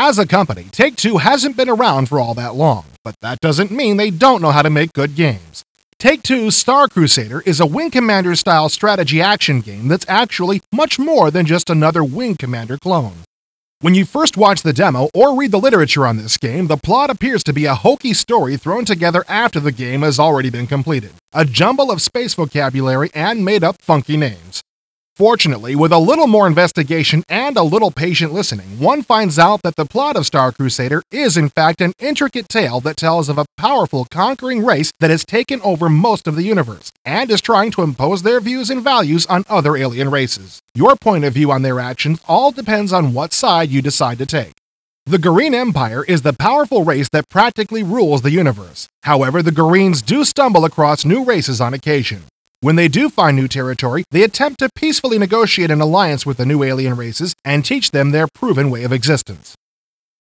As a company, Take-Two hasn't been around for all that long, but that doesn't mean they don't know how to make good games. Take-Two's Star Crusader is a Wing Commander-style strategy action game that's actually much more than just another Wing Commander clone. When you first watch the demo or read the literature on this game, the plot appears to be a hokey story thrown together after the game has already been completed. A jumble of space vocabulary and made-up funky names. Fortunately, with a little more investigation and a little patient listening, one finds out that the plot of Star Crusader is in fact an intricate tale that tells of a powerful conquering race that has taken over most of the universe, and is trying to impose their views and values on other alien races. Your point of view on their actions all depends on what side you decide to take. The Green Empire is the powerful race that practically rules the universe. However, the Greens do stumble across new races on occasion. When they do find new territory, they attempt to peacefully negotiate an alliance with the new alien races and teach them their proven way of existence.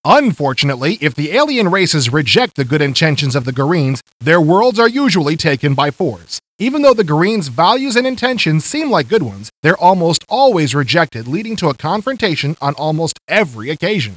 Unfortunately, if the alien races reject the good intentions of the Greens, their worlds are usually taken by force. Even though the Greens' values and intentions seem like good ones, they're almost always rejected, leading to a confrontation on almost every occasion.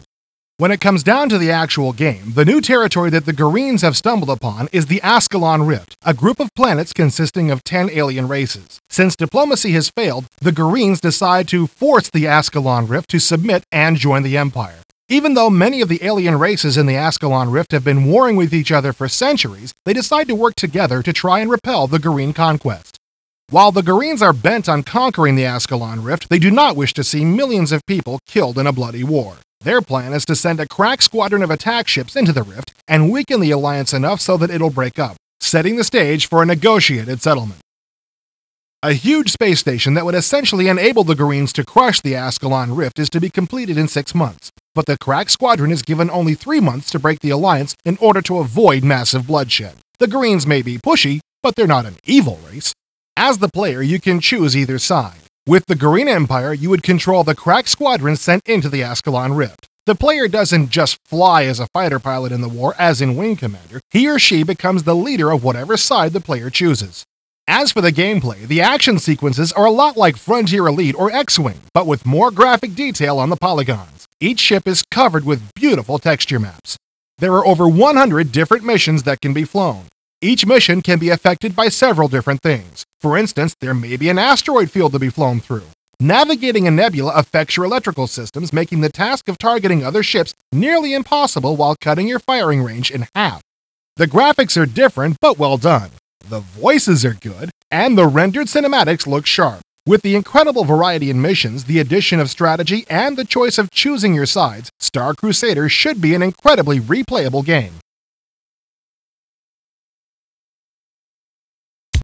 When it comes down to the actual game, the new territory that the Greens have stumbled upon is the Ascalon Rift, a group of planets consisting of 10 alien races. Since diplomacy has failed, the Greens decide to force the Ascalon Rift to submit and join the Empire. Even though many of the alien races in the Ascalon Rift have been warring with each other for centuries, they decide to work together to try and repel the Green conquest. While the Greens are bent on conquering the Ascalon Rift, they do not wish to see millions of people killed in a bloody war. Their plan is to send a crack squadron of attack ships into the rift and weaken the alliance enough so that it'll break up, setting the stage for a negotiated settlement. A huge space station that would essentially enable the Greens to crush the Ascalon Rift is to be completed in 6 months, but the crack squadron is given only 3 months to break the alliance in order to avoid massive bloodshed. The Greens may be pushy, but they're not an evil race. As the player, you can choose either side. With the Green Empire, you would control the crack squadron sent into the Ascalon Rift. The player doesn't just fly as a fighter pilot in the war, as in Wing Commander. He or she becomes the leader of whatever side the player chooses. As for the gameplay, the action sequences are a lot like Frontier Elite or X-Wing, but with more graphic detail on the polygons. Each ship is covered with beautiful texture maps. There are over 100 different missions that can be flown. Each mission can be affected by several different things. For instance, there may be an asteroid field to be flown through. Navigating a nebula affects your electrical systems, making the task of targeting other ships nearly impossible while cutting your firing range in half. The graphics are different, but well done. The voices are good, and the rendered cinematics look sharp. With the incredible variety in missions, the addition of strategy, and the choice of choosing your sides, Star Crusader should be an incredibly replayable game.